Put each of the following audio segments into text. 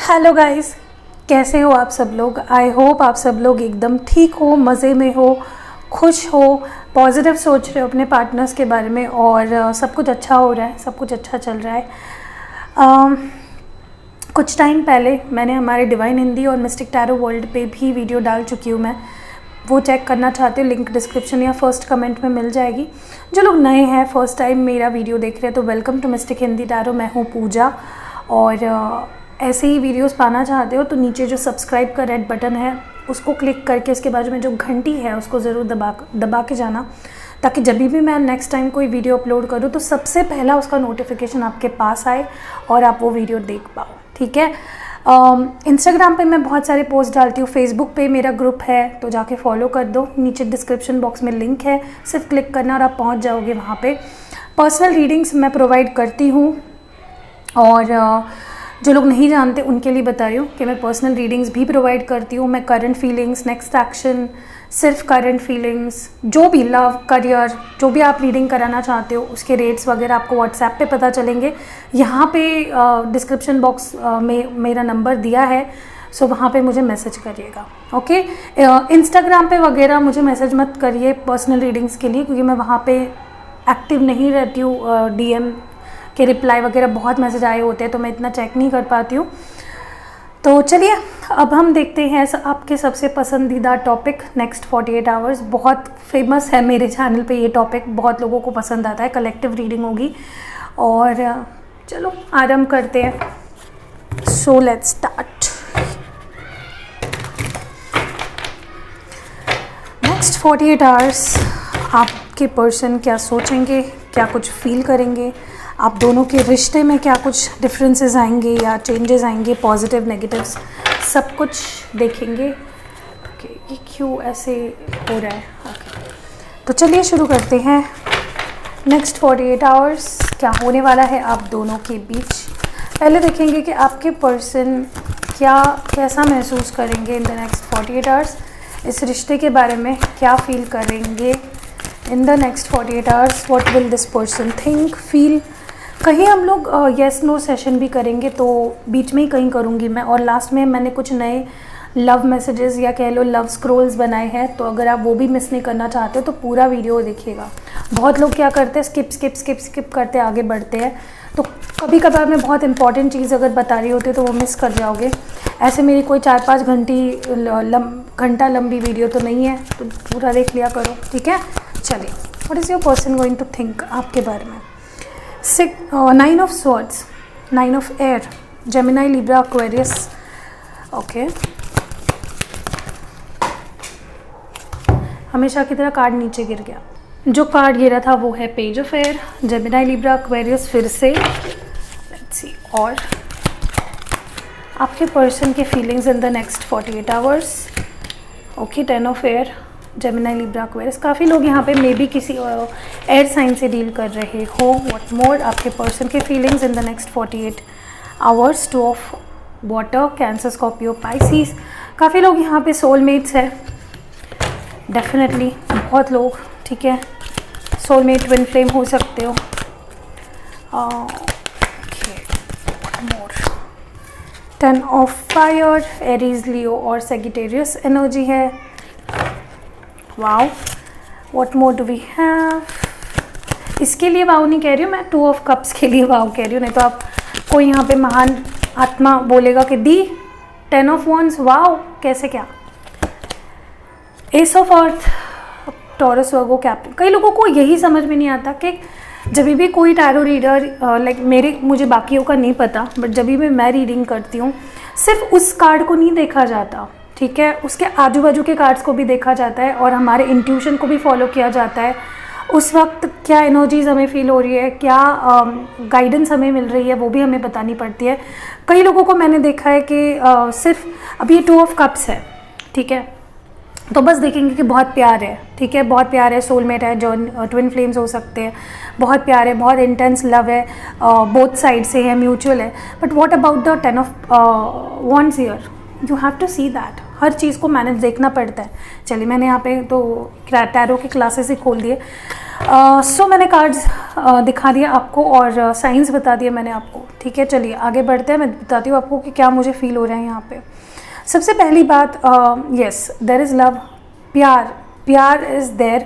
Hello guys, कैसे हो आप सब लोग। आई होप आप सब लोग एकदम ठीक हो, मज़े में हो, खुश हो, पॉजिटिव सोच रहे हो अपने पार्टनर्स के बारे में और सब कुछ अच्छा हो रहा है, सब कुछ अच्छा चल रहा है। कुछ टाइम पहले मैंने हमारे डिवाइन हिंदी और मिस्टिक टैरो वर्ल्ड पे भी वीडियो डाल चुकी हूँ मैं। वो चेक करना चाहते हो, लिंक डिस्क्रिप्शन या फर्स्ट कमेंट में मिल जाएगी। जो लोग नए हैं, फर्स्ट टाइम मेरा वीडियो देख रहे हैं, तो welcome to mystic Hindi tarot. मैं हूँ पूजा और ऐसे ही वीडियोस पाना चाहते हो तो नीचे जो सब्सक्राइब का रेड बटन है उसको क्लिक करके उसके बाजू में जो घंटी है उसको ज़रूर दबा के जाना, ताकि जब भी मैं नेक्स्ट टाइम कोई वीडियो अपलोड करूँ तो सबसे पहला उसका नोटिफिकेशन आपके पास आए और आप वो वीडियो देख पाओ। ठीक है। इंस्टाग्राम पे मैं बहुत सारे पोस्ट डालती हूँ, फेसबुक पे मेरा ग्रुप है तो जाके फॉलो कर दो। नीचे डिस्क्रिप्शन बॉक्स में लिंक है, सिर्फ क्लिक करना और आप पहुँच जाओगे वहाँ पे। पर्सनल रीडिंग्स मैं प्रोवाइड करती हूँ और जो लोग नहीं जानते उनके लिए बता रही हूँ कि मैं पर्सनल रीडिंग्स भी प्रोवाइड करती हूँ। मैं करंट फीलिंग्स, नेक्स्ट एक्शन, सिर्फ करंट फीलिंग्स, जो भी लव, करियर, जो भी आप रीडिंग कराना चाहते हो उसके रेट्स वगैरह आपको व्हाट्सएप पे पता चलेंगे। यहाँ पे डिस्क्रिप्शन बॉक्स में मेरा नंबर दिया है, सो वहाँ पे मुझे मैसेज करिएगा। ओके। इंस्टाग्राम पे वगैरह मुझे मैसेज मत करिए पर्सनल रीडिंग्स के लिए, क्योंकि मैं वहाँ पे एक्टिव नहीं रहती हूँ। डीएम के रिप्लाई वगैरह बहुत मैसेज आए होते हैं तो मैं इतना चेक नहीं कर पाती हूँ। तो चलिए अब हम देखते हैं आपके सबसे पसंदीदा टॉपिक, नेक्स्ट 48 आवर्स। बहुत फेमस है मेरे चैनल पे ये टॉपिक, बहुत लोगों को पसंद आता है। कलेक्टिव रीडिंग होगी और चलो आरंभ करते हैं। So let's start. Next 48 hours आपके पर्सन क्या सोचेंगे, क्या कुछ फील करेंगे, आप दोनों के रिश्ते में क्या कुछ डिफरेंसेस आएंगे या चेंजेस आएंगे, पॉजिटिव नेगेटिव्स, सब कुछ देखेंगे। ओके, ये क्यों ऐसे हो रहा है। ओके, तो चलिए शुरू करते हैं। नेक्स्ट 48 आवर्स क्या होने वाला है आप दोनों के बीच। पहले देखेंगे कि आपके पर्सन कैसा महसूस करेंगे इन द नेक्स्ट 48 आवर्स, इस रिश्ते के बारे में क्या फील करेंगे in the next 48 hours. What will this person think, feel. कहीं हम लोग येस नो सेशन भी करेंगे, तो बीच में ही कहीं करूँगी मैं। और लास्ट में मैंने कुछ नए लव मैसेजेस या कह लो लव स्क्रोल्स बनाए हैं, तो अगर आप वो भी मिस नहीं करना चाहते हो तो पूरा वीडियो देखिएगा। बहुत लोग क्या करते हैं, स्किप करते आगे बढ़ते हैं, तो कभी कभार मैं बहुत इंपॉर्टेंट चीज़ अगर बता रही होती तो वो मिस कर जाओगे। ऐसे मेरी कोई 4-5 घंटा लंबी वीडियो तो नहीं है, तो पूरा देख लिया करो। ठीक है, चलिए। What is your person going to think आपके बारे में। 9 of swords, 9 of air, Gemini, Libra, Aquarius. Okay, हमेशा की तरह कार्ड नीचे गिर गया। जो कार्ड गिरा था वो है page of air, Gemini, Libra, Aquarius. फिर से लेट्स सी, और आपके पर्सन के feelings in the next 48 hours. Okay, 10 of air, Gemini, Libra, Aquarius. काफ़ी लोग यहाँ पे मे बी किसी एयर साइन से डील कर रहे हो। व्हाट मोर आपके पर्सन के feelings in the next 48 hours. 2 of water, cancer, Scorpio, Pisces. काफ़ी लोग यहाँ पे सोलमेट्स है, डेफिनेटली बहुत लोग। ठीक है, सोलमेट, ट्विन फ्लेम हो सकते हो। More 10 of fire, Aries, Leo और सेजिटेरियस एनर्जी है। Wow, what more do we have. इसके लिए वाओ नहीं कह रही हूँ मैं, 2 ऑफ कप्स के लिए वाओ कह रही हूँ, नहीं तो आप कोई यहाँ पे महान आत्मा बोलेगा कि दी 10 ऑफ वॉन्ड्स। वाओ, कैसे क्या। S of earth, taurus, Virgo, Capricorn. कई लोगों को यही समझ में नहीं आता कि जब भी कोई टैरो रीडर मुझे बाकियों का नहीं पता, बट जब भी मैं रीडिंग करती हूँ सिर्फ उस कार्ड को नहीं देखा जाता। ठीक है, उसके आजू बाजू के कार्ड्स को भी देखा जाता है और हमारे इंट्यूशन को भी फॉलो किया जाता है। उस वक्त क्या एनर्जीज हमें फील हो रही है, क्या गाइडेंस हमें मिल रही है, वो भी हमें बतानी पड़ती है। कई लोगों को मैंने देखा है कि सिर्फ अभी ये 2 ऑफ कप्स है, ठीक है, तो बस देखेंगे कि बहुत प्यार है। ठीक है, बहुत प्यार है, सोलमेट है, जो ट्विन फ्लेम्स हो सकते हैं, बहुत प्यार है, बहुत इंटेंस लव है, बोथ साइड से है, म्यूचुअल है। But what about the 10 of wands here, you have to see that. हर चीज़ को मैनेज देखना पड़ता है। चलिए, मैंने यहाँ पे तो टैरो के क्लासेस ही खोल दिए। सो मैंने कार्ड्स दिखा दिया आपको और साइंस बता दिया मैंने आपको, ठीक है। चलिए आगे बढ़ते हैं, मैं बताती हूँ आपको कि क्या मुझे फील हो रहा है यहाँ पे। सबसे पहली बात, यस देयर इज़ लव, प्यार इज़ देयर।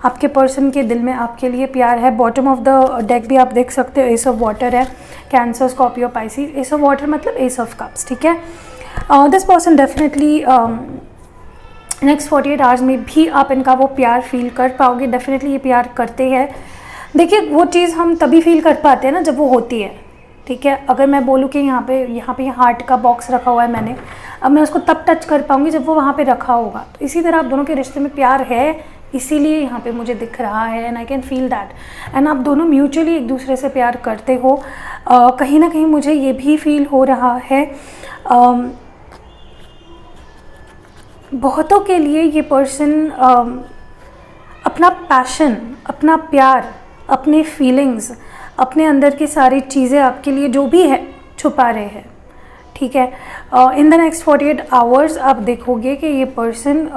आपके पर्सन के दिल में आपके लिए प्यार है। बॉटम ऑफ द डेक भी आप देख सकते हो, एस ऑफ वाटर है, cancer, Scorpio, Pisces. S of water मतलब एस ऑफ कप्स, ठीक है। This person definitely next 48 hours में भी आप इनका वो प्यार फील कर पाओगे। डेफिनेटली ये प्यार करते हैं। देखिए वो चीज़ हम तभी फील कर पाते हैं ना जब वो होती है, ठीक है। अगर मैं बोलूँ कि यहाँ पे हार्ट का बॉक्स रखा हुआ है मैंने, अब मैं उसको तब टच कर पाऊँगी जब वो वहाँ पे रखा होगा। तो इसी तरह आप दोनों के रिश्ते में प्यार है, इसीलिए यहाँ पे मुझे दिख रहा है and I can feel that. And आप दोनों म्यूचुअली एक दूसरे से प्यार करते हो। कहीं ना कहीं मुझे ये भी फील हो रहा है, बहुतों के लिए ये पर्सन अपना पैशन, अपना प्यार, अपने फीलिंग्स, अपने अंदर की सारी चीज़ें आपके लिए जो भी है छुपा रहे हैं, ठीक है। इन द नेक्स्ट 48 आवर्स आप देखोगे कि ये पर्सन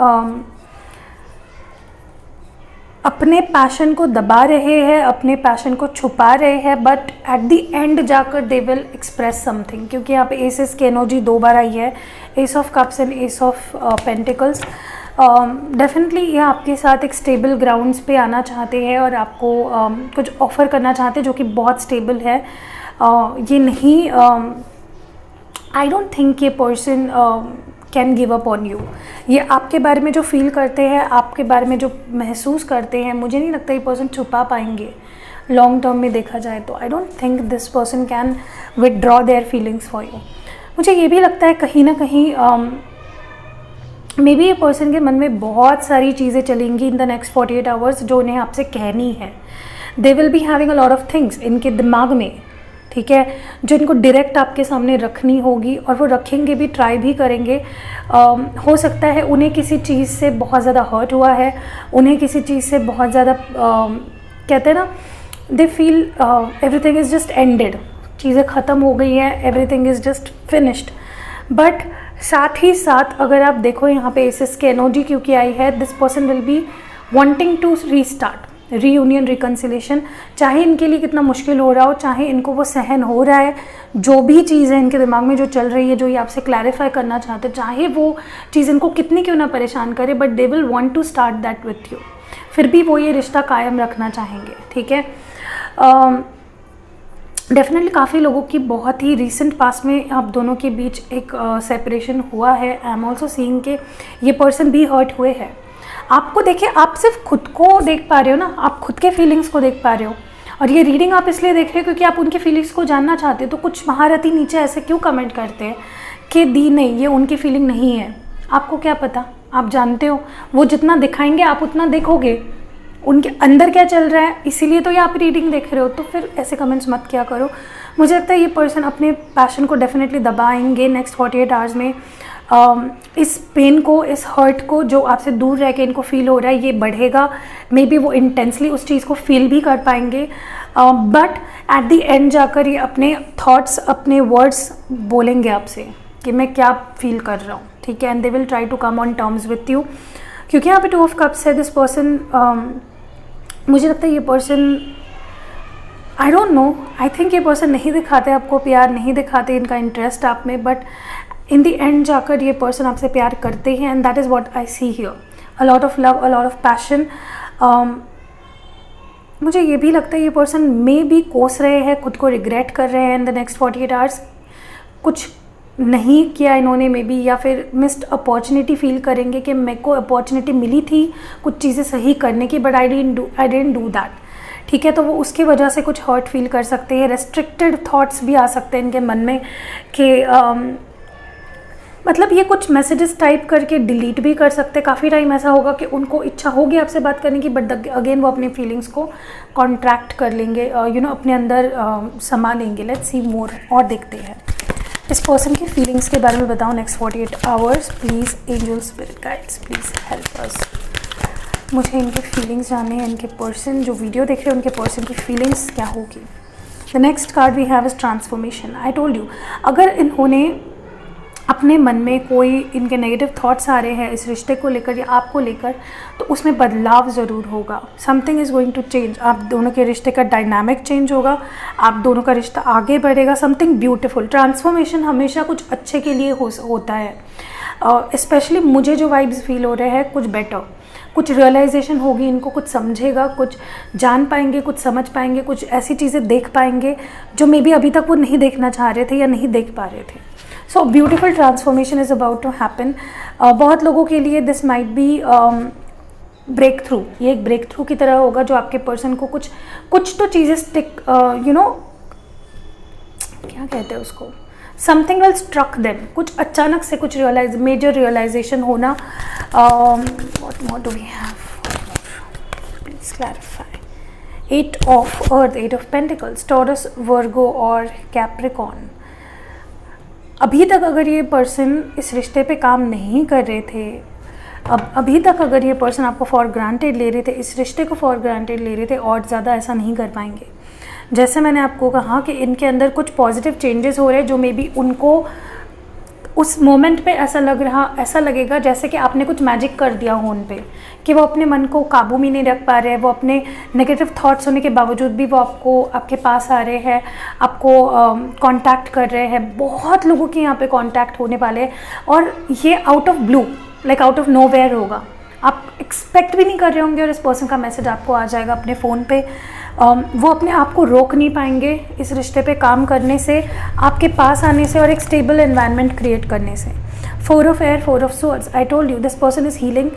अपने पैशन को दबा रहे हैं, अपने पैशन को छुपा रहे हैं, बट एट द एंड जाकर दे विल एक्सप्रेस समथिंग। क्योंकि यहाँ पे एसेस की एनर्जी 2 बार आई है, S of cups and S of pentacles. Definitely ये आपके साथ एक स्टेबल ग्राउंड्स पे आना चाहते हैं और आपको कुछ ऑफ़र करना चाहते हैं जो कि बहुत स्टेबल है। ये नहीं, आई डोंट थिंक ये person can give up on you. ये आपके बारे में जो फील करते हैं, आपके बारे में जो महसूस करते हैं, मुझे नहीं लगता ये पर्सन छुपा पाएंगे लॉन्ग टर्म में देखा जाए तो। I don't think this person can withdraw their feelings for you. मुझे ये भी लगता है कहीं ना कहीं मे बी ये पर्सन के मन में बहुत सारी चीज़ें चलेंगी इन द नेक्स्ट 48 आवर्स जो उन्हें आपसे कहनी है। They will be having a lot of things इनके दिमाग में, ठीक है, जो इनको डायरेक्ट आपके सामने रखनी होगी और वो रखेंगे भी, ट्राई भी करेंगे। हो सकता है उन्हें किसी चीज़ से बहुत ज़्यादा हर्ट हुआ है, उन्हें किसी चीज़ से बहुत ज़्यादा कहते हैं ना, they feel everything is just ended, चीज़ें ख़त्म हो गई हैं, everything is just finished. But साथ ही साथ अगर आप देखो यहाँ पे एसेस की एनर्जी क्योंकि आई है, this person will be wanting to restart, reunion, reconciliation. चाहे इनके लिए कितना मुश्किल हो रहा हो, चाहे इनको वो सहन हो रहा है, जो भी चीज़ है इनके दिमाग में जो चल रही है, जो ये आपसे क्लैरिफाई करना चाहते हैं, चाहे वो चीज़ इनको कितनी क्यों ना परेशान करे, but they will want to start that with you. फिर भी वो ये रिश्ता कायम रखना चाहेंगे, ठीक है। डेफिनेटली काफ़ी लोगों की बहुत ही रिसेंट पास्ट में आप दोनों के बीच एक सेपरेशन हुआ है। आई एम ऑल्सो सीइंग के ये पर्सन भी हर्ट हुए हैं। आपको देखिए, आप सिर्फ खुद को देख पा रहे हो ना, आप खुद के फीलिंग्स को देख पा रहे हो, और ये रीडिंग आप इसलिए देख रहे हो क्योंकि आप उनके फीलिंग्स को जानना चाहते हो। तो कुछ महारथी नीचे ऐसे क्यों कमेंट करते हैं कि दी नहीं, ये उनकी फीलिंग नहीं है। आपको क्या पता, आप जानते हो, वो जितना दिखाएंगे आप उतना देखोगे, उनके अंदर क्या चल रहा है, इसीलिए तो ये आप रीडिंग देख रहे हो। तो फिर ऐसे कमेंट्स मत किया करो। मुझे लगता है ये पर्सन अपने पैशन को डेफिनेटली दबाएंगे नेक्स्ट 48 आवर्स में। इस पेन को, इस हर्ट को जो आपसे दूर रह के इनको फील हो रहा है, ये बढ़ेगा। मे बी वो इंटेंसली उस चीज़ को फील भी कर पाएंगे, बट एट द एंड जाकर ये अपने थॉट्स, अपने वर्ड्स बोलेंगे आपसे कि मैं क्या फील कर रहा हूँ, ठीक है। And they will try to come on terms with you. क्योंकि यहाँ पे 2 ऑफ कप्स है। दिस पर्सन, मुझे लगता है ये person, I don't know, I think ये पर्सन नहीं दिखाते आपको प्यार, नहीं दिखाते इनका इंटरेस्ट आप में, बट इन द एंड जाकर ये पर्सन आपसे प्यार करते हैं। And that is what I see here, a lot of love, a lot of passion. मुझे ये भी लगता है ये पर्सन मे भी कोस रहे हैं, खुद को रिग्रेट कर रहे हैं इन द नेक्स्ट 48 आवर्स। कुछ नहीं किया इन्होंने मे बी, या फिर मिस्ड अपॉर्चुनिटी फील करेंगे कि मेरे को अपॉर्चुनिटी मिली थी कुछ चीज़ें सही करने की, but I didn't do that, ठीक है। तो वो उसकी वजह से कुछ हर्ट फील कर सकते हैं। रेस्ट्रिक्टेड थॉट्स भी आ सकते हैं इनके मन में कि मतलब ये कुछ मैसेजेस टाइप करके डिलीट भी कर सकते हैं। काफ़ी टाइम ऐसा होगा कि उनको इच्छा होगी आपसे बात करने की, बट अगेन वो अपने फीलिंग्स को कॉन्ट्रैक्ट कर लेंगे, अपने अंदर समा लेंगे। लेट्स सी मोर, और देखते हैं इस पर्सन की फीलिंग्स के बारे में। बताओ next 48 hours please. Angel spirit guides please help us. मुझे इनके फीलिंग्स जानने हैं, इनके पर्सन जो वीडियो देख रहे हैं उनके पर्सन की फीलिंग्स क्या होगी। The next card we have is transformation. I told you, अगर इन्होंने अपने मन में कोई इनके नेगेटिव थॉट्स आ रहे हैं इस रिश्ते को लेकर या आपको लेकर, तो उसमें बदलाव ज़रूर होगा। Something is going to change. आप दोनों के रिश्ते का डायनामिक चेंज होगा, आप दोनों का रिश्ता आगे बढ़ेगा। Something beautiful. ट्रांसफॉर्मेशन हमेशा कुछ अच्छे के लिए होता है। स्पेशली मुझे जो वाइब्स फील हो रहे हैं कुछ बेटर, कुछ रियलाइजेशन होगी इनको, कुछ समझेगा, कुछ जान पाएंगे, कुछ समझ पाएंगे, कुछ ऐसी चीज़ें देख पाएंगे जो मे बी अभी तक वो नहीं देखना चाह रहे थे या नहीं देख पा रहे थे। So beautiful transformation is about to happen. बहुत लोगों के लिए this might be breakthrough. ये एक ब्रेक थ्रू की तरह होगा जो आपके पर्सन को कुछ तो चीज़ें स्टिक क्या कहते हैं उसको, समथिंग विल स्ट्रक देम। कुछ अचानक से कुछ मेजर रियलाइजेशन होना। What more do we have, please clarify. 8 of earth, 8 of pentacles, Taurus, Virgo और कैप्रिकॉर्न। अभी तक अगर ये पर्सन इस रिश्ते पे काम नहीं कर रहे थे, अभी तक अगर ये पर्सन आपको फॉर ग्रांटेड ले रहे थे, इस रिश्ते को फॉर ग्रांटेड ले रहे थे, और ज़्यादा ऐसा नहीं कर पाएंगे। जैसे मैंने आपको कहा कि इनके अंदर कुछ पॉजिटिव चेंजेस हो रहे हैं जो मे बी उनको उस मोमेंट पे ऐसा लगेगा जैसे कि आपने कुछ मैजिक कर दिया हो उन पे, कि वो अपने मन को काबू में नहीं रख पा रहे हैं। वो अपने नेगेटिव थॉट्स होने के बावजूद भी वो आपके पास आ रहे हैं, आपको कांटेक्ट कर रहे हैं। बहुत लोगों के यहाँ पे कांटेक्ट होने वाले हैं, और ये out of blue, like out of nowhere होगा। आप एक्सपेक्ट भी नहीं कर रहे होंगे और इस पर्सन का मैसेज आपको आ जाएगा अपने फ़ोन पे। वो अपने आप को रोक नहीं पाएंगे इस रिश्ते पे काम करने से, आपके पास आने से और एक स्टेबल एनवायरनमेंट क्रिएट करने से। 4 of air, 4 of swords. I told you this person is healing.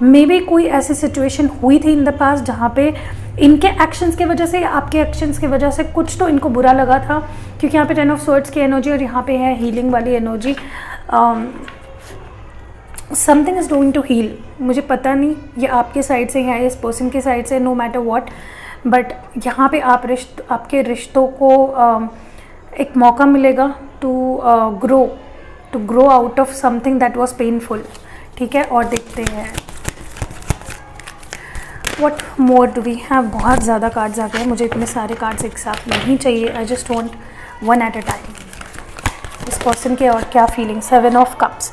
May be कोई ऐसी सिचुएशन हुई थी इन द पास्ट जहाँ पे इनके एक्शंस की वजह से या आपके एक्शंस की वजह से कुछ तो इनको बुरा लगा था, क्योंकि यहाँ पे 10 ऑफ स्वॉर्ड्स की एनर्जी और यहाँ पे है हीलिंग वाली energy. Something is going to heal. मुझे पता नहीं ये आपके साइड से है, इस पर्सन के साइड से, नो मैटर व्हाट, बट यहाँ पे आपके रिश्तों को एक मौका मिलेगा to grow out of something that was painful. ठीक है, और देखते हैं what more do we have. बहुत ज़्यादा कार्ड्स आ गए, मुझे इतने सारे कार्ड्स एक साथ नहीं चाहिए। आई just want one at a time. इस पर्सन के और क्या फीलिंग। 7 of cups.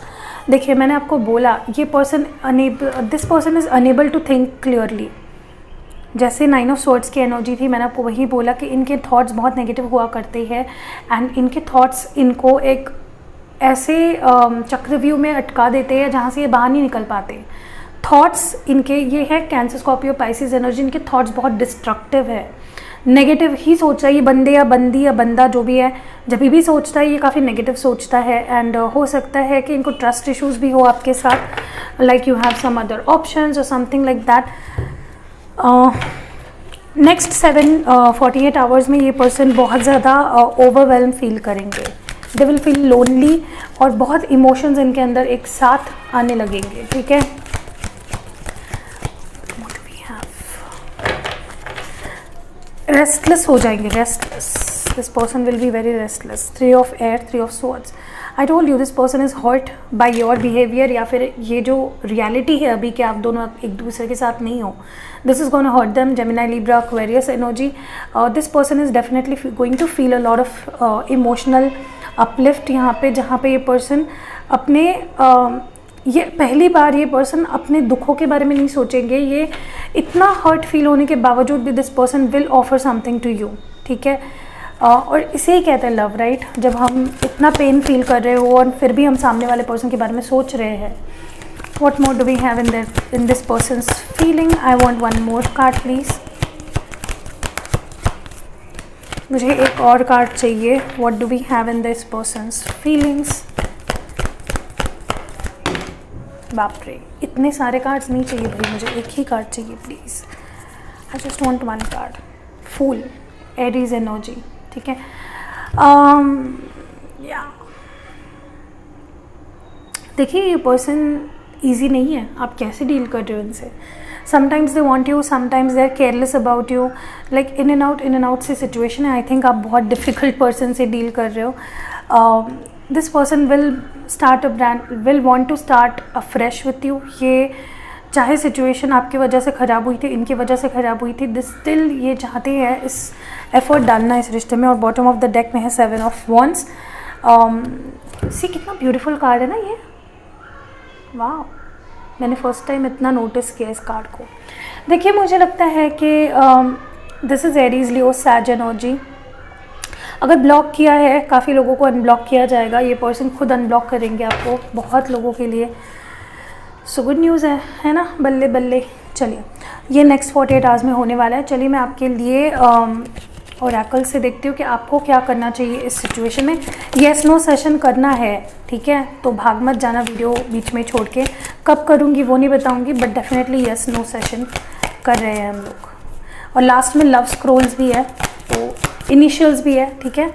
देखिए, मैंने आपको बोला ये person this person is unable to think clearly. जैसे 9 ऑफ स्वॉर्ड्स की एनर्जी थी, मैंने आपको वही बोला कि इनके थॉट्स बहुत नेगेटिव हुआ करते हैं, एंड इनके थॉट्स इनको एक ऐसे चक्रव्यूह में अटका देते हैं जहाँ से ये बाहर नहीं निकल पाते। थॉट्स इनके ये है कैंसर, स्कॉर्पियो, पाइसिस एनर्जी। इनके थॉट्स बहुत डिस्ट्रक्टिव है, नेगेटिव ही सोचता है। ये बंदे या बंदी या बंदा जो भी है, जब भी सोचता है ये काफ़ी नेगेटिव सोचता है। एंड हो सकता है कि इनको ट्रस्ट इश्यूज़ भी हो आपके साथ, like you have some other options और something like that. Next 48 hours में ये पर्सन बहुत ज़्यादा ओवरवेल्म फील करेंगे। दे विल फील लोनली, और बहुत इमोशंस इनके अंदर एक साथ आने लगेंगे। ठीक है, रेस्टलेस हो जाएंगे, restless. This person will be very restless. 3 of air, 3 of swords. I told you this person is hurt by your behaviour, या फिर ये जो रियलिटी है अभी कि आप दोनों एक दूसरे के साथ नहीं हो, this is gonna hurt them. Gemini, Libra, Aquarius energy. This person is definitely going to feel a lot of emotional uplift यहाँ पे, जहाँ पे ये पर्सन अपने ये पहली बार ये पर्सन अपने दुखों के बारे में नहीं सोचेंगे। ये इतना हर्ट फील होने के बावजूद भी this person will offer something to you. ठीक है, और इसे ही कहते हैं लव, राइट। जब हम इतना पेन फील कर रहे हो और फिर भी हम सामने वाले पर्सन के बारे में सोच रहे हैं। What more do we have in this person's feeling. I want one more card please. मुझे एक और कार्ड चाहिए। What do we have in this person's feelings. बाप रे, इतने सारे कार्ड्स नहीं चाहिए भाई, मुझे एक ही कार्ड चाहिए please. I just want one card. Fool, Aries energy. ठीक है, या देखिए ये पर्सन ईजी नहीं है। आप कैसे डील कर रहे हो इनसे। Sometimes they want you, sometimes they are careless about you, like in and out से सिचुएशन है। आई थिंक आप बहुत डिफ़िकल्ट पर्सन से डील कर रहे हो। This person will want to start afresh with you. ये चाहे सिचुएशन आपकी वजह से ख़राब हुई थी, इनकी वजह से ख़राब हुई थी, दिस स्टिल ये चाहते हैं इस एफर्ट डालना इस रिश्ते में। और बॉटम ऑफ द डेक में है 7 ऑफ वॉन्ड्स। सी कितना ब्यूटीफुल कार्ड है ना ये, वाह, मैंने फर्स्ट टाइम इतना नोटिस किया इस कार्ड को। देखिए मुझे लगता है कि दिस इज़ एरीज लियो सैज एनर्जी। अगर ब्लॉक किया है, काफ़ी लोगों को अनब्लॉक किया जाएगा, ये पर्सन खुद अनब्लॉक करेंगे आपको बहुत लोगों के लिए। सो गुड न्यूज़ है ना, बल्ले बल्ले। चलिए ये नेक्स्ट 48 आवर्स में होने वाला है। चलिए मैं आपके लिए ओरेकल से देखती हूँ कि आपको क्या करना चाहिए इस सिचुएशन में। येस नो सेशन करना है, ठीक है, तो भाग मत जाना वीडियो बीच में छोड़ के। कब करूँगी वो नहीं बताऊँगी, but definitely yes no session कर रहे हैं हम लोग। और लास्ट में लव स्क्रोल्स भी है, तो इनिशियल्स भी है, ठीक है।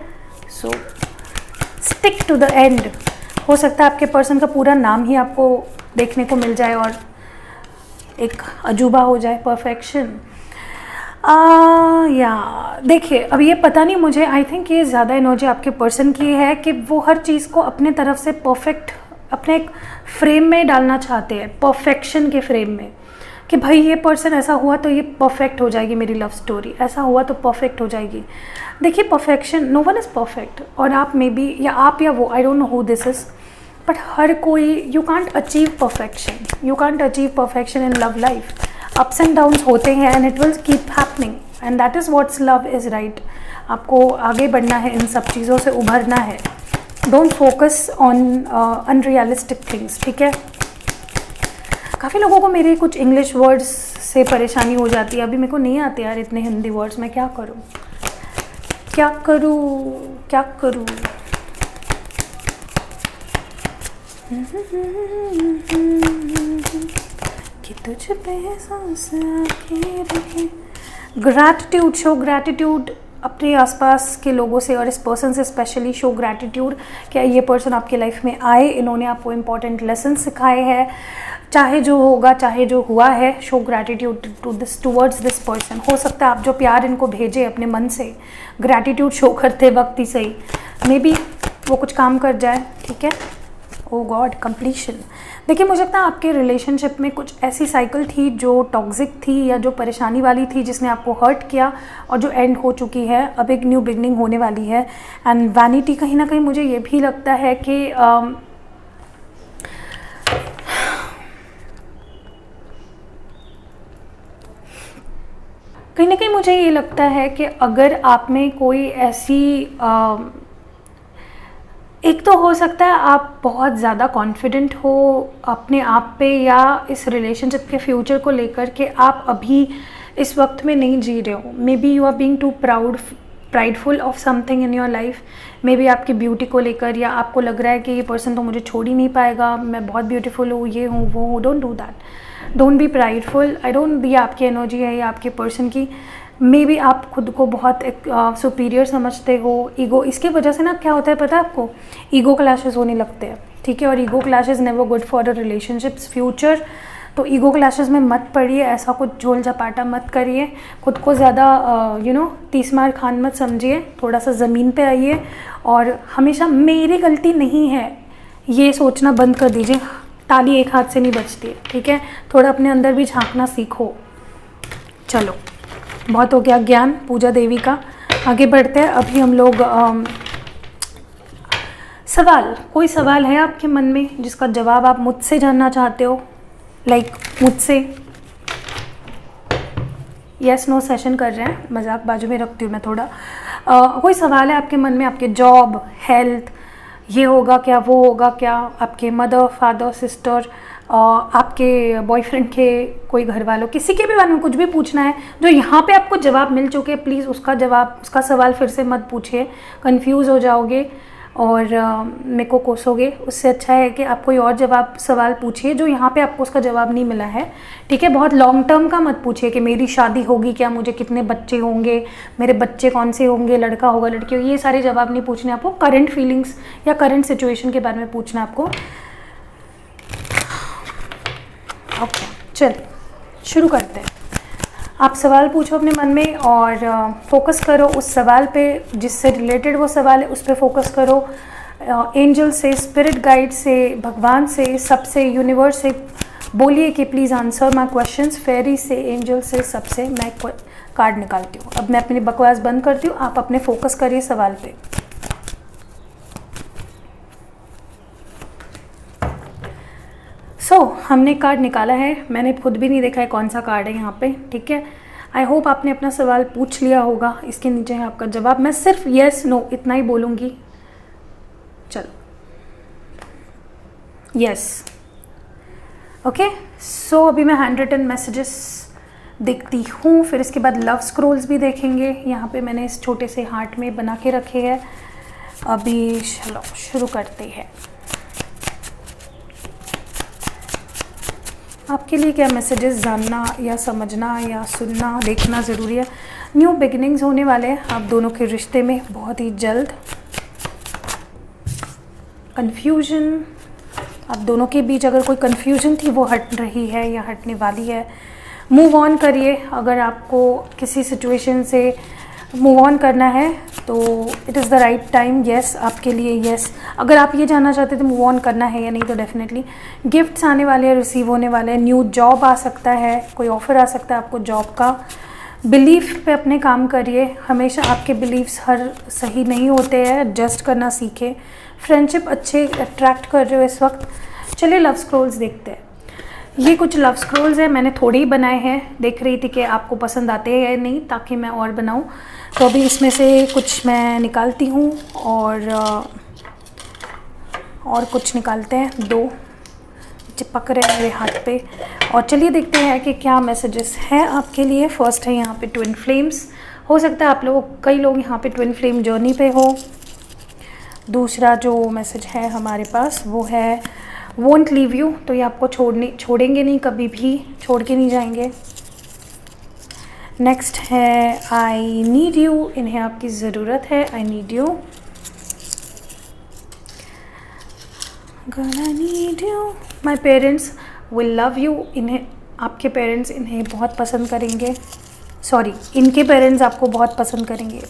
So stick to the end. हो सकता है आपके पर्सन का पूरा नाम ही आपको देखने को मिल जाए और एक अजूबा हो जाए, परफेक्शन। या देखिए अब ये पता नहीं मुझे, आई थिंक ये ज़्यादा एनर्जी आपके पर्सन की है कि वो हर चीज़ को अपने तरफ से परफेक्ट अपने एक फ्रेम में डालना चाहते हैं, परफेक्शन के फ्रेम में, कि भाई ये पर्सन ऐसा हुआ तो ये परफेक्ट हो जाएगी मेरी लव स्टोरी, ऐसा हुआ तो परफेक्ट हो जाएगी। देखिए perfection, no one is perfect, और आप मे बी या आप या वो, I don't know who this is, but हर कोई, you can't achieve perfection, you can't achieve perfection in love life. Ups and downs होते हैं and it will keep happening, and that is what's love is, right. आपको आगे बढ़ना है, इन सब चीज़ों से उभरना है। Don't focus on unrealistic things, ठीक है। काफ़ी लोगों को मेरे कुछ इंग्लिश वर्ड्स से परेशानी हो जाती है, अभी मेरे को नहीं आते यार इतने हिंदी वर्ड्स, मैं क्या करूँ क्या करूँ क्या करूँ। कि तुझ पे सांस आके रखे। ग्रैटिट्यूड, शो ग्रैटिट्यूड अपने आसपास के लोगों से, और इस पर्सन से स्पेशली शो ग्रैटिट्यूड। क्या ये पर्सन आपके लाइफ में आए, इन्होंने आपको इम्पॉर्टेंट लेसन सिखाए हैं, चाहे जो होगा चाहे जो हुआ है। Show gratitude towards this person. हो सकता है आप जो प्यार इनको भेजे अपने मन से, ग्रैटिट्यूड शो करते वक्त ही सही, मे बी वो कुछ काम कर जाए, ठीक है। ओ गॉड, कंप्लीशन। देखिए मुझे लगता है आपके रिलेशनशिप में कुछ ऐसी साइकिल थी जो टॉक्सिक थी या जो परेशानी वाली थी, जिसने आपको हर्ट किया और जो एंड हो चुकी है। अब एक न्यू बिगनिंग होने वाली है। एंड वैनिटी, कहीं ना कहीं मुझे ये भी लगता है कि कहीं ना कहीं मुझे ये लगता है कि अगर आप में कोई ऐसी एक तो हो सकता है आप बहुत ज़्यादा कॉन्फिडेंट हो अपने आप पे, या इस रिलेशनशिप के फ्यूचर को लेकर के आप अभी इस वक्त में नहीं जी रहे हो। Maybe you are being too prideful of something in your life. Maybe आपकी ब्यूटी को लेकर, या आपको लग रहा है कि ये पर्सन तो मुझे छोड़ ही नहीं पाएगा, मैं बहुत ब्यूटीफुल हूँ, ये हूँ वो हूँ। Don't do that, don't be prideful. I don't be, आपकी एनर्जी है या आपके पर्सन की, मे बी आप खुद को बहुत एक सुपीरियर समझते हो। ईगो, इसकी वजह से ना क्या होता है पता है आपको, ईगो क्लैशेस होने लगते हैं, ठीक है। और ego clashes never good for a relationships future. तो ईगो क्लैशेस में मत पड़िए, ऐसा कुछ झोल झपाटा मत करिए, खुद को ज़्यादा तीस मार खान मत समझिए। थोड़ा सा ज़मीन पे आइए और हमेशा मेरी गलती नहीं है ये सोचना बंद कर दीजिए। ताली एक हाथ से नहीं बजती है, ठीक है। थोड़ा अपने अंदर भी झांकना सीखो। चलो बहुत हो गया ज्ञान पूजा देवी का, आगे बढ़ते हैं। अभी हम लोग सवाल, कोई सवाल है आपके मन में जिसका जवाब आप मुझसे जानना चाहते हो, लाइक मुझसे। यस नो सेशन कर रहे हैं, मजाक बाजू में रखती हूँ मैं थोड़ा। कोई सवाल है आपके मन में, आपके जॉब, हेल्थ, ये होगा क्या वो होगा क्या, आपके मदर फादर सिस्टर, आपके बॉयफ्रेंड के कोई घर वालों, किसी के भी बारे में कुछ भी पूछना है जो यहाँ पे आपको जवाब मिल चुके, प्लीज़ उसका जवाब, उसका सवाल फिर से मत पूछिए, कंफ्यूज हो जाओगे और मेरे को कोसोगे। उससे अच्छा है कि आप कोई और सवाल पूछिए जो यहाँ पे आपको उसका जवाब नहीं मिला है, ठीक है। बहुत लॉन्ग टर्म का मत पूछिए कि मेरी शादी होगी क्या, मुझे कितने बच्चे होंगे, मेरे बच्चे कौन से होंगे, लड़का होगा लड़की होगी, ये सारे जवाब नहीं पूछने आपको। करंट फीलिंग्स या करंट सिचुएशन के बारे में पूछना आपको। ओके चल शुरू करते हैं। आप सवाल पूछो अपने मन में और फोकस करो उस सवाल पे जिससे रिलेटेड वो सवाल है, उस पर फोकस करो। एंजल से, स्पिरिट गाइड से, भगवान से, सबसे, यूनिवर्स से बोलिए कि प्लीज़ आंसर माय क्वेश्चंस। फेरी से, एंजल से, सबसे मैं कार्ड निकालती हूँ। अब मैं अपनी बकवास बंद करती हूँ, आप अपने फोकस करिए सवाल पे। हमने कार्ड निकाला है, मैंने खुद भी नहीं देखा है कौन सा कार्ड है यहाँ पे, ठीक है। आई होप आपने अपना सवाल पूछ लिया होगा, इसके नीचे है आपका जवाब। मैं सिर्फ येस नो इतना ही बोलूँगी। चलो, यस, ओके। सो अभी मैं हैंड रिटन मैसेजेस देखती हूँ, फिर इसके बाद लव स्क्रोल्स भी देखेंगे। यहाँ पे मैंने इस छोटे से हार्ट में बना के रखे हैं। अभी चलो शुरू करते हैं। आपके लिए क्या मैसेजेस जानना या समझना या सुनना देखना ज़रूरी है। न्यू बिगिनिंग्स होने वाले हैं आप दोनों के रिश्ते में बहुत ही जल्द। कन्फ्यूजन, आप दोनों के बीच अगर कोई कन्फ्यूजन थी वो हट रही है या हटने वाली है। मूव ऑन करिए, अगर आपको किसी सिचुएशन से मूव ऑन करना है तो it is the right time. Yes, आपके लिए येस। अगर आप ये जानना चाहते थे मूव ऑन करना है या नहीं, तो डेफिनेटली गिफ्ट्स आने वाले हैं, रिसीव होने वाले हैं। न्यू जॉब आ सकता है, कोई ऑफ़र आ सकता है आपको जॉब का। बिलीफ पे अपने काम करिए, हमेशा आपके बिलीव्स हर सही नहीं होते हैं, एडजस्ट करना सीखें। फ्रेंडशिप अच्छे अट्रैक्ट कर रहे हो इस वक्त। चलिए लव स्क्रोल्स देखते हैं। ये कुछ लव स्क्रोल्स हैं, मैंने थोड़े ही बनाए हैं, देख रही थी कि आपको पसंद आते हैं या नहीं, ताकि मैं और बनाऊं। तो अभी इसमें से कुछ मैं निकालती हूँ और कुछ निकालते हैं। 2 चिपक रहे हैं मेरे हाथ पे। और चलिए देखते हैं कि क्या मैसेजेस हैं आपके लिए। फर्स्ट है यहाँ पे ट्विन फ्लेम्स। हो सकता है आप लोग, कई लोग यहाँ पे ट्विन फ्लेम जर्नी पे हो। दूसरा जो मैसेज है हमारे पास वो है वोंट लीव यू, तो ये आपको छोड़ेंगे नहीं, कभी भी छोड़ के नहीं जाएंगे। नेक्स्ट है आई नीड यू, इन्हें आपकी ज़रूरत है। I need you, gonna need you, my parents will love you, इन्हें आपके पेरेंट्स इन्हें बहुत पसंद करेंगे। सॉरी, इनके पेरेंट्स आपको बहुत पसंद करेंगे।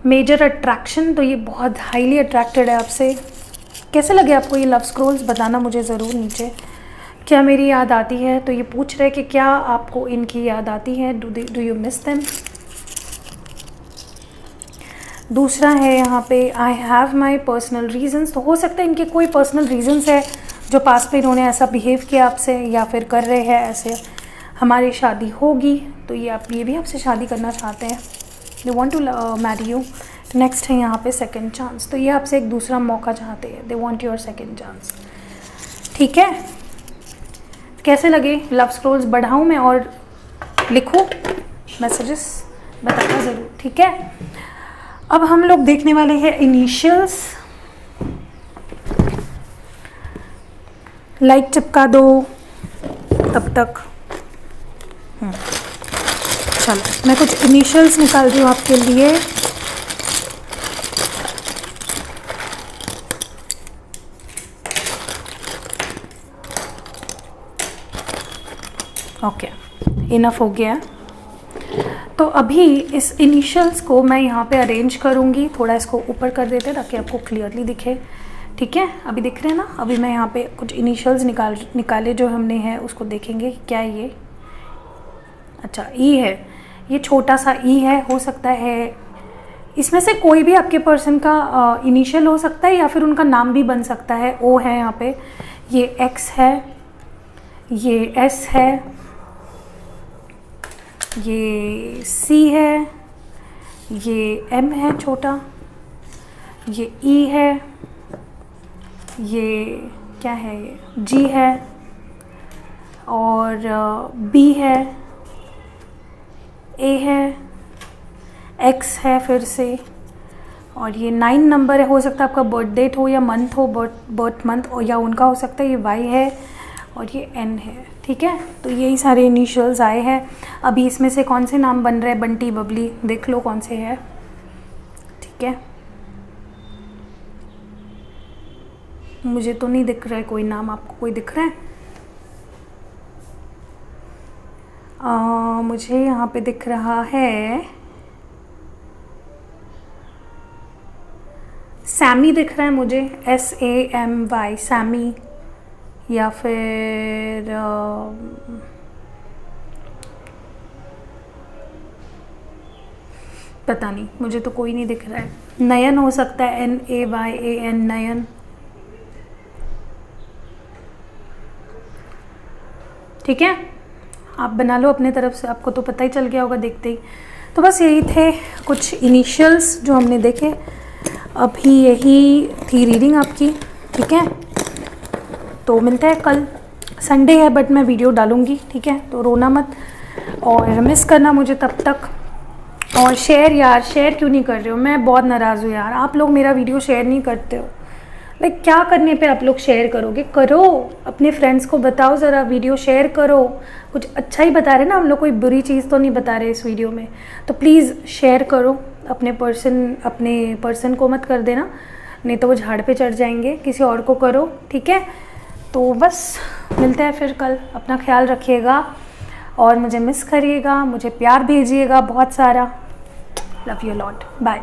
मेजर अट्रैक्शन, तो ये बहुत हाईली अट्रैक्टेड है आपसे। कैसे लगे आपको ये लव स्क्रोल्स, बताना मुझे ज़रूर नीचे। क्या मेरी याद आती है, तो ये पूछ रहे कि क्या आपको इनकी याद आती है, डू यू मिस देम। दूसरा है यहाँ पे I have my personal reasons, तो हो सकता है इनके कोई पर्सनल रीजंस है जो पास में इन्होंने ऐसा बिहेव किया आपसे या फिर कर रहे हैं ऐसे। हमारी शादी होगी, तो ये भी आपसे शादी करना चाहते हैं। They want to marry you. Next है यहाँ पे सेकंड चांस, तो ये आपसे एक दूसरा मौका चाहते हैं। They want your second chance, ठीक है। कैसे लगे लव स्क्रोल्स, बढ़ाऊँ मैं और लिखूँ मैसेजेस, बताना ज़रूर, ठीक है। अब हम लोग देखने वाले हैं इनिशियल्स। लाइक चिपका दो तब तक। चलो मैं कुछ इनिशियल्स निकाल रही हूँ आपके लिए। ओके, इनफ हो गया। तो अभी इस इनिशियल्स को मैं यहाँ पे अरेंज करूँगी, थोड़ा इसको ऊपर कर देते हैं ताकि आपको क्लियरली दिखे, ठीक है। अभी दिख रहे हैं ना। अभी मैं यहाँ पे कुछ इनिशियल्स निकाले जो हमने हैं, उसको देखेंगे क्या ये। अच्छा, ई है, ये छोटा सा ई है। हो सकता है इसमें से कोई भी आपके पर्सन का इनिशियल हो सकता है या फिर उनका नाम भी बन सकता है। ओ है यहाँ पे, ये एक्स है, ये एस है, ये सी है, ये एम है छोटा, ये ई है, ये क्या है, ये जी है, और बी है, ए है, एक्स है फिर से, और ये 9 नंबर है। हो सकता है आपका बर्थ डेट हो या मंथ हो, बर्थ मंथ, और या उनका हो सकता है। ये वाई है और ये एन है, ठीक है। तो यही सारे इनिशियल्स आए हैं। अभी इसमें से कौन से नाम बन रहे हैं, बंटी, बबली, देख लो कौन से है, ठीक है। मुझे तो नहीं दिख रहा है कोई नाम, आपको कोई दिख रहा है? मुझे यहाँ पे दिख रहा है सैमी दिख रहा है मुझे, SAMY, सैमी, या फिर पता नहीं, मुझे तो कोई नहीं दिख रहा है। नयन हो सकता है, NAYAN, नयन। ठीक है, आप बना लो अपने तरफ से, आपको तो पता ही चल गया होगा देखते ही। तो बस यही थे कुछ इनिशियल्स जो हमने देखे, अभी यही थी रीडिंग आपकी। ठीक है, तो मिलते हैं कल, संडे है बट मैं वीडियो डालूँगी। ठीक है, तो रोना मत और मिस करना मुझे तब तक। और शेयर यार, शेयर क्यों नहीं कर रहे हो? मैं बहुत नाराज़ हूँ यार, आप लोग मेरा वीडियो शेयर नहीं करते हो। लाइक क्या करने पे आप लोग शेयर करोगे? करो, अपने फ्रेंड्स को बताओ ज़रा, वीडियो शेयर करो। कुछ अच्छा ही बता रहे ना हम लोग, कोई बुरी चीज़ तो नहीं बता रहे इस वीडियो में। तो प्लीज़ शेयर करो, अपने पर्सन को मत कर देना, नहीं तो वो झाड़ पे चढ़ जाएंगे। किसी और को करो, ठीक है। तो बस मिलते हैं फिर कल, अपना ख्याल रखिएगा और मुझे मिस करिएगा, मुझे प्यार भेजिएगा बहुत सारा। Love you lot, bye.